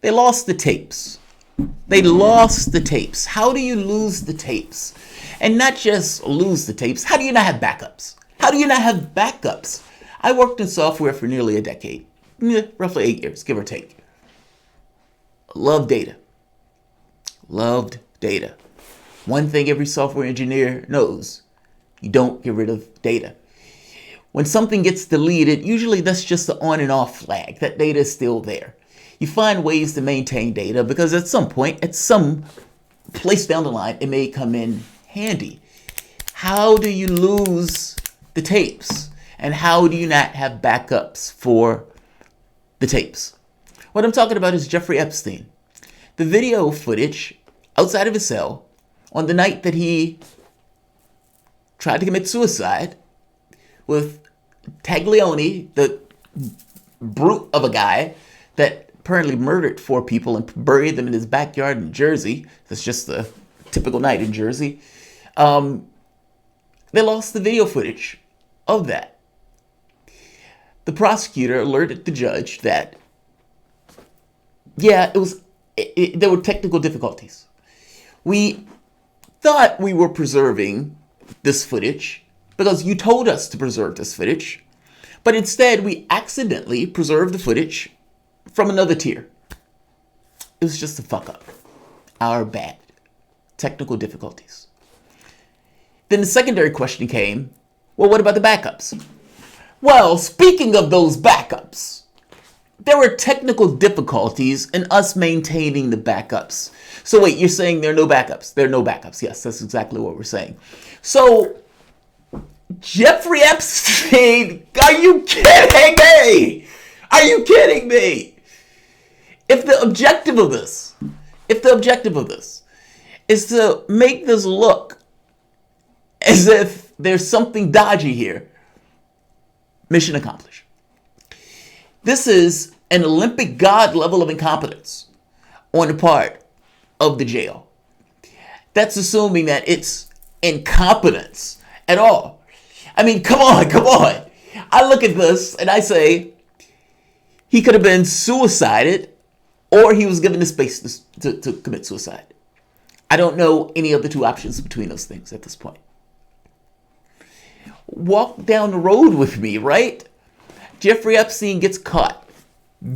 They lost the tapes. They lost the tapes. How do you lose the tapes? And not just lose the tapes, how do you not have backups? How do you not have backups? I worked in software for nearly a decade, roughly 8 years, give or take. Loved data. Loved data. One thing every software engineer knows, you don't get rid of data. When something gets deleted, usually that's just an on and off flag. That data is still there. You find ways to maintain data because at some point, at some place down the line, it may come in handy. How do you lose the tapes? And how do you not have backups for the tapes? What I'm talking about is Jeffrey Epstein. The video footage outside of his cell on the night that he tried to commit suicide with Taglioni, the brute of a guy that apparently murdered 4 people and buried them in his backyard in Jersey. That's just a typical night in Jersey. They lost the video footage of that. The prosecutor alerted the judge that, yeah, there were technical difficulties. We thought we were preserving this footage because you told us to preserve this footage, but instead we accidentally preserved the footage from another tier. It was just a fuck up. Our bad. Technical difficulties. Then the secondary question came, well, what about the backups? Well, speaking of those backups, there were technical difficulties in us maintaining the backups. So wait, you're saying there are no backups? There are no backups. Yes, that's exactly what we're saying. So, Jeffrey Epstein, are you kidding me? Are you kidding me? If the objective of this is to make this look as if there's something dodgy here, mission accomplished. This is an Olympic god level of incompetence on the part of the jail. That's assuming that it's incompetence at all. I mean, come on. I look at this and I say, he could have been suicided or he was given the space to commit suicide. I don't know any of the two options between those things at this point. Walk down the road with me, right? Jeffrey Epstein gets caught.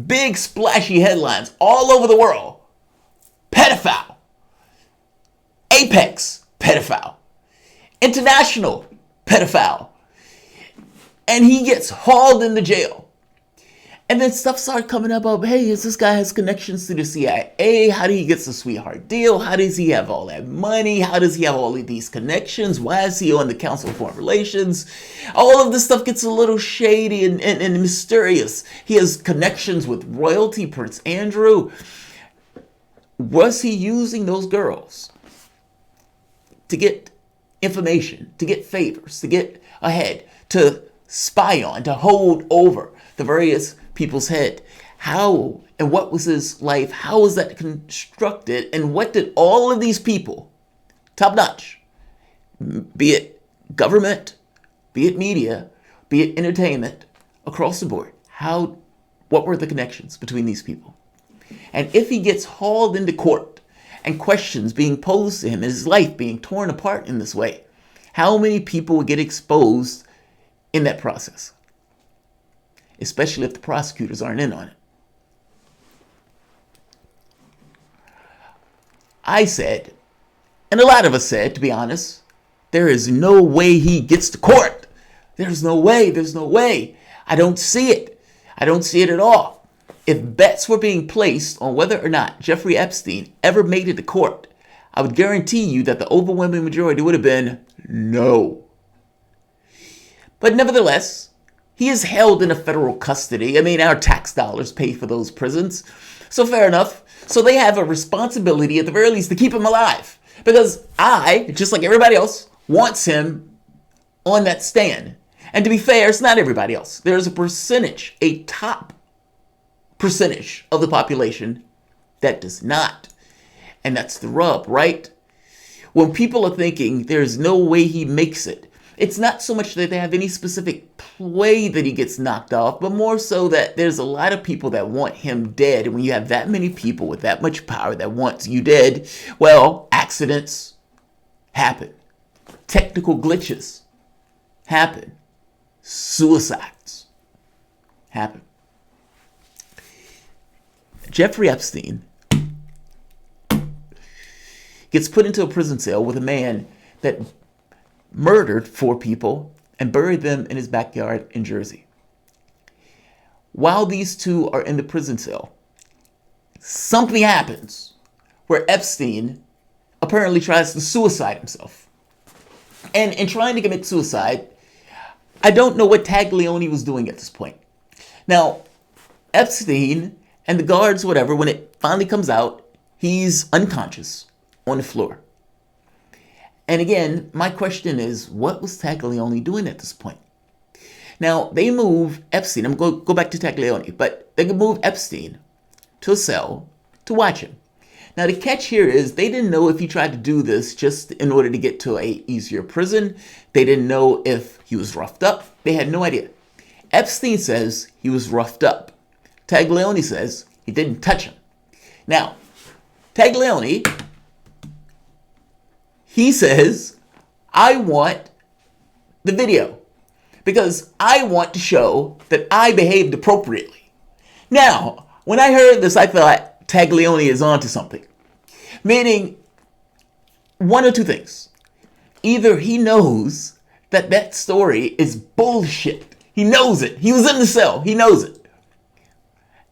Big splashy headlines all over the world. Pedophile. Apex pedophile. International pedophile. And he gets hauled into jail. And then stuff started coming up of, hey, this guy has connections to the CIA. How did he get the sweetheart deal? How does he have all that money? How does he have all of these connections? Why is he on the Council of Foreign Relations? All of this stuff gets a little shady and mysterious. He has connections with royalty, Prince Andrew. Was he using those girls to get information, to get favors, to get ahead, to spy on, to hold over the various people's head? How and what was his life? How was that constructed? And what did all of these people, top notch, be it government, be it media, be it entertainment, across the board, what were the connections between these people? And if he gets hauled into court and questions being posed to him, his life being torn apart in this way, how many people would get exposed in that process? Especially if the prosecutors aren't in on it. I said, and a lot of us said, to be honest, there is no way he gets to court. There's no way. I don't see it. I don't see it at all. If bets were being placed on whether or not Jeffrey Epstein ever made it to court, I would guarantee you that the overwhelming majority would have been no. But nevertheless, he is held in a federal custody. I mean, our tax dollars pay for those prisons. So fair enough. So they have a responsibility at the very least to keep him alive. Because I, just like everybody else, wants him on that stand. And to be fair, it's not everybody else. There's a percentage, a top percentage of the population that does not. And that's the rub, right? When people are thinking there's no way he makes it, It's not so much that they have any specific play that he gets knocked off, but more so that there's a lot of people that want him dead. And when you have that many people with that much power that wants you dead, well, accidents happen. Technical glitches happen. Suicides happen. Jeffrey Epstein gets put into a prison cell with a man that murdered 4 people and buried them in his backyard in Jersey. While these 2 are in the prison cell, something happens where Epstein apparently tries to suicide himself. And in trying to commit suicide, I don't know what Taglioni was doing at this point. Now, Epstein and the guards, whatever, when it finally comes out, he's unconscious on the floor. And again, my question is, what was Taglioni doing at this point? Now, they move Epstein. I'm going to go back to Taglioni, but they can move Epstein to a cell to watch him. Now, the catch here is they didn't know if he tried to do this just in order to get to a easier prison. They didn't know if he was roughed up. They had no idea. Epstein says he was roughed up. Taglioni says he didn't touch him. Now, Taglioni, he says, I want the video because I want to show that I behaved appropriately. Now, when I heard this, I thought Taglioni is onto something. Meaning, one or two things. Either he knows that that story is bullshit. He knows it. He was in the cell. He knows it.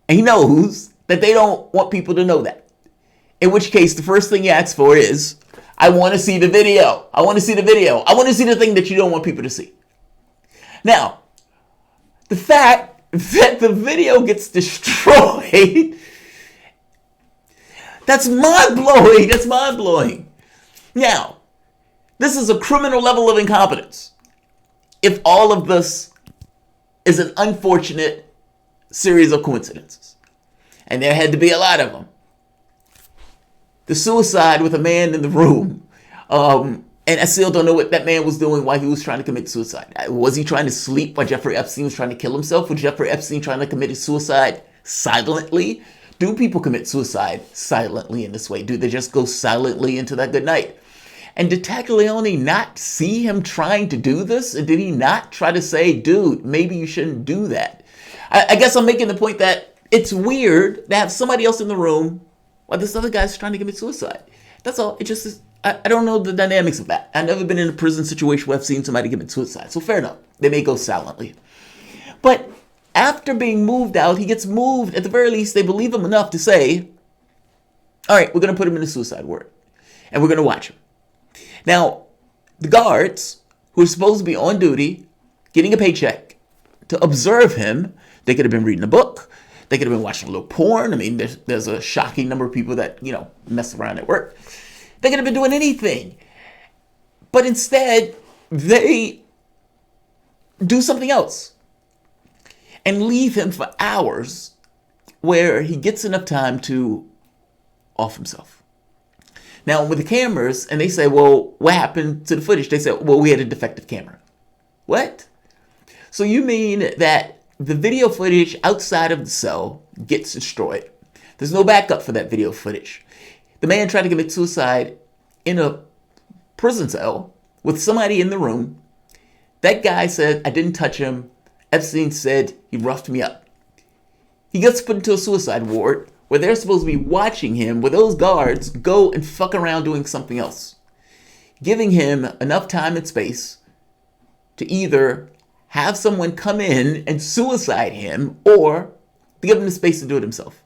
And he knows that they don't want people to know that. In which case, the first thing he asks for is, I want to see the video. I want to see the video. I want to see the thing that you don't want people to see. Now, the fact that the video gets destroyed, that's mind-blowing. That's mind-blowing. Now, this is a criminal level of incompetence. If all of this is an unfortunate series of coincidences. And there had to be a lot of them. The suicide with a man in the room. And I still don't know what that man was doing while he was trying to commit suicide. Was he trying to sleep while Jeffrey Epstein was trying to kill himself? Was Jeffrey Epstein trying to commit suicide silently? Do people commit suicide silently in this way? Do they just go silently into that good night? And did Taglioni not see him trying to do this? And did he not try to say, dude, maybe you shouldn't do that? I guess I'm making the point that it's weird to have somebody else in the room while this other guy's trying to commit suicide. That's all. It just is. I don't know the dynamics of that. I've never been in a prison situation where I've seen somebody commit suicide. So fair enough. They may go silently. But after being moved out, he gets moved. At the very least, they believe him enough to say, all right, we're going to put him in the suicide ward. And we're going to watch him. Now, the guards, who are supposed to be on duty, getting a paycheck, to observe him, they could have been reading a book. They could have been watching a little porn. I mean, there's a shocking number of people that, mess around at work. They could have been doing anything. But instead, they do something else and leave him for hours where he gets enough time to off himself. Now, with the cameras, and they say, well, what happened to the footage? They say, well, we had a defective camera. What? So you mean that the video footage outside of the cell gets destroyed? There's no backup for that video footage. The man tried to commit suicide in a prison cell with somebody in the room. That guy said, I didn't touch him. Epstein said he roughed me up. He gets put into a suicide ward where they're supposed to be watching him, where those guards go and fuck around doing something else, giving him enough time and space to either have someone come in and suicide him or to give him the space to do it himself.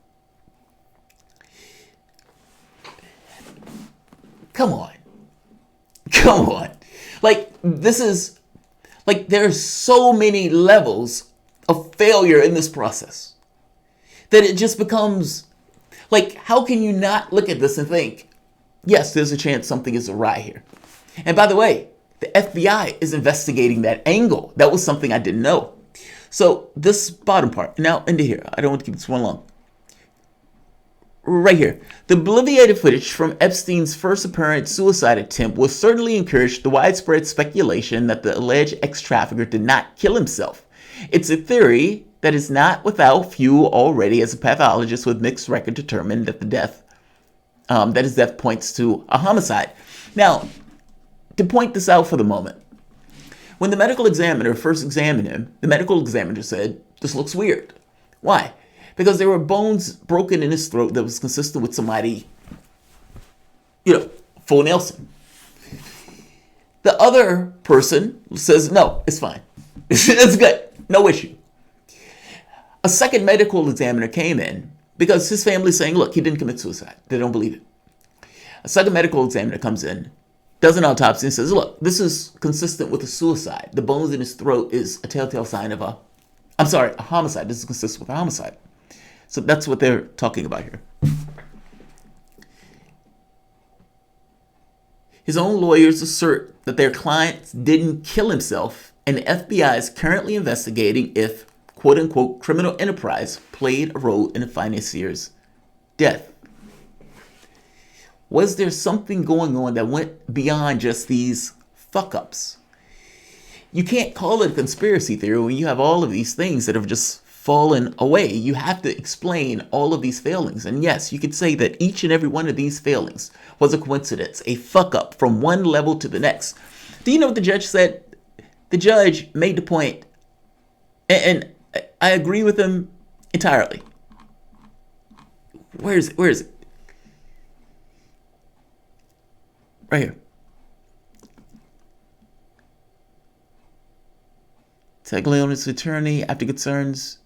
Come on. Come on. There's so many levels of failure in this process that it just becomes how can you not look at this and think, yes, there's a chance something is awry here. And by the way, the FBI is investigating that angle. That was something I didn't know. So this bottom part, now into here, I don't want to keep this one long. Right here. The obliterated footage from Epstein's first apparent suicide attempt will certainly encourage the widespread speculation that the alleged ex-trafficker did not kill himself. It's a theory that is not without fuel already, as a pathologist with mixed record determined that his death points to a homicide. Now, to point this out for the moment, when the medical examiner first examined him, the medical examiner said, "This looks weird." Why? Because there were bones broken in his throat that was consistent with somebody, full Nelson. The other person says, "No, it's fine. It's good. No issue." A second medical examiner came in because his family's saying, "Look, he didn't commit suicide." They don't believe it. A second medical examiner comes in, does an autopsy, and says, "Look, this is consistent with a suicide. The bones in his throat is a telltale sign of a homicide. This is consistent with a homicide." So that's what they're talking about here. His own lawyers assert that their client didn't kill himself, and the FBI is currently investigating if, quote-unquote, criminal enterprise played a role in the financier's death. Was there something going on that went beyond just these fuck-ups? You can't call it a conspiracy theory when you have all of these things that have just fallen away. You have to explain all of these failings. And yes, you could say that each and every one of these failings was a coincidence, a fuck-up from one level to the next. Do you know what the judge said? The judge made the point, and I agree with him entirely. Where is it? Right here. Taglioni's attorney, after concerns,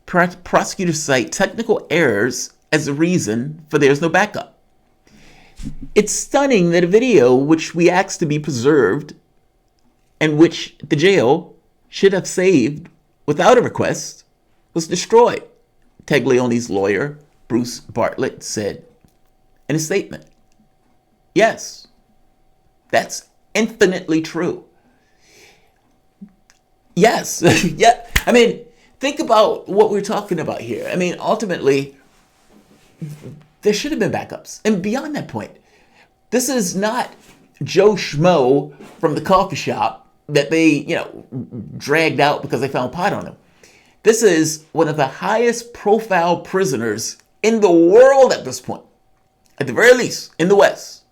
prosecutors cite technical errors as a reason for there's no backup. It's stunning that a video which we asked to be preserved and which the jail should have saved without a request was destroyed, Taglioni's lawyer, Bruce Bartlett, said in a statement. Yes, that's infinitely true. Yes, yeah. I mean, think about what we're talking about here. I mean, ultimately, there should have been backups. And beyond that point, this is not Joe Schmo from the coffee shop that they, dragged out because they found pot on him. This is one of the highest profile prisoners in the world at this point, at the very least, in the West.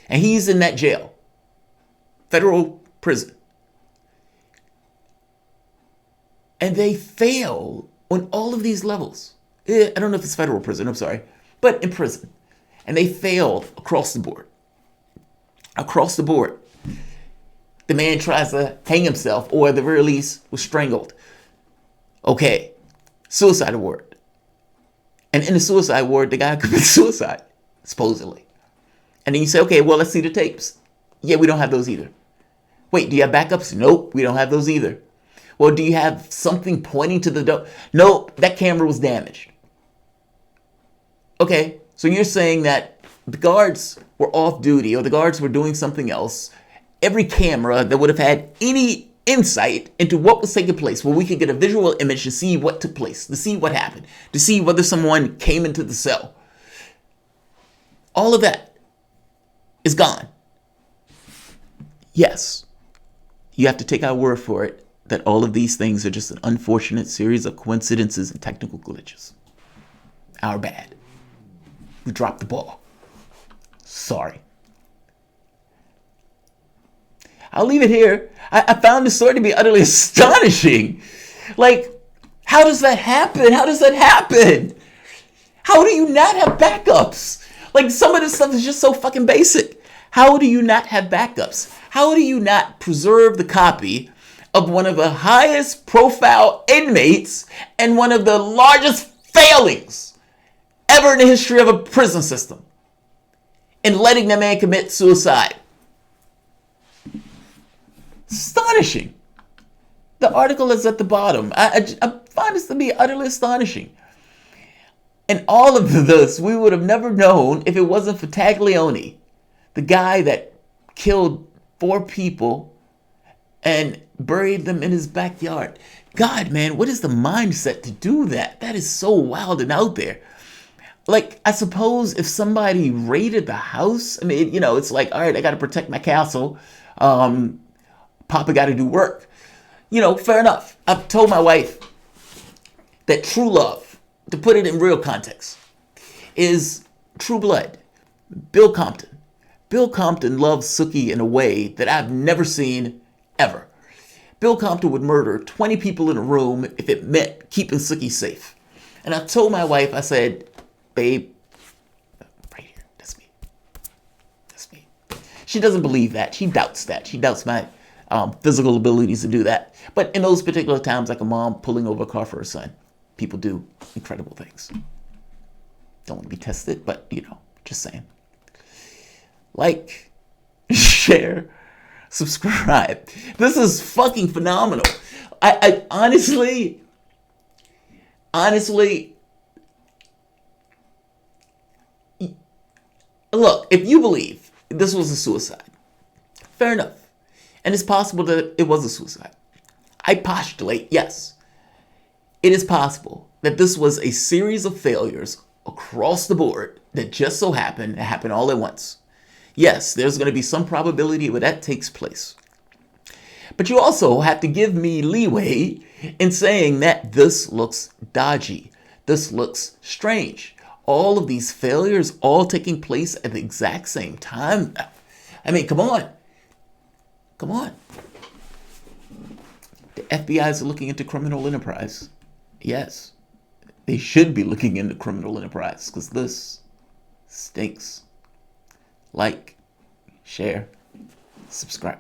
And he's in that jail, federal prison. And they fail on all of these levels. I don't know if it's federal prison, I'm sorry, but in prison. And they failed across the board. Across the board. The man tries to hang himself, or at the very least was strangled. Okay, suicide award. And in the suicide award, the guy commits suicide, supposedly. And then you say, okay, well, let's see the tapes. Yeah, we don't have those either. Wait, do you have backups? Nope, we don't have those either. Well, do you have something pointing to the door? Nope, that camera was damaged. Okay, so you're saying that the guards were off duty or the guards were doing something else. Every camera that would have had any insight into what was taking place, where we could get a visual image to see what took place, to see what happened, to see whether someone came into the cell. All of that is gone. Yes, you have to take our word for it that all of these things are just an unfortunate series of coincidences and technical glitches. Our bad. We dropped the ball. Sorry. I'll leave it here. I found this story to be utterly astonishing. Like, how does that happen? How does that happen? How do you not have backups? Like, some of this stuff is just so fucking basic. How do you not have backups? How do you not preserve the copy of one of the highest profile inmates and one of the largest failings ever in the history of a prison system in letting the man commit suicide? Astonishing. The article is at the bottom. I find this to be utterly astonishing. And all of this we would have never known if it wasn't for Taglioni, the guy that killed 4 people and buried them in his backyard. God, man, what is the mindset to do that? That is so wild and out there. like, I suppose if somebody raided the house, I mean, it's like, all right, I got to protect my castle. Papa got to do work. Fair enough. I've told my wife that true love, to put it in real context, is True Blood. Bill Compton. Bill Compton loves Sookie in a way that I've never seen ever. Bill Compton would murder 20 people in a room if it meant keeping Sookie safe. And I told my wife, I said, babe, right here, that's me. That's me. She doesn't believe that. She doubts that. She doubts my physical abilities to do that. But in those particular times, like a mom pulling over a car for her son, people do incredible things. Don't want to be tested, but, just saying. Like, share, subscribe. This is fucking phenomenal. I honestly, look, if you believe this was a suicide, fair enough. And it's possible that it was a suicide. I postulate, yes, it is possible that this was a series of failures across the board that just so happened to happen all at once. Yes, there's going to be some probability where that takes place. But you also have to give me leeway in saying that this looks dodgy. This looks strange. All of these failures all taking place at the exact same time. I mean, come on. Come on. The FBI is looking into criminal enterprise. Yes, they should be looking into criminal enterprise because this stinks. Like, share, subscribe.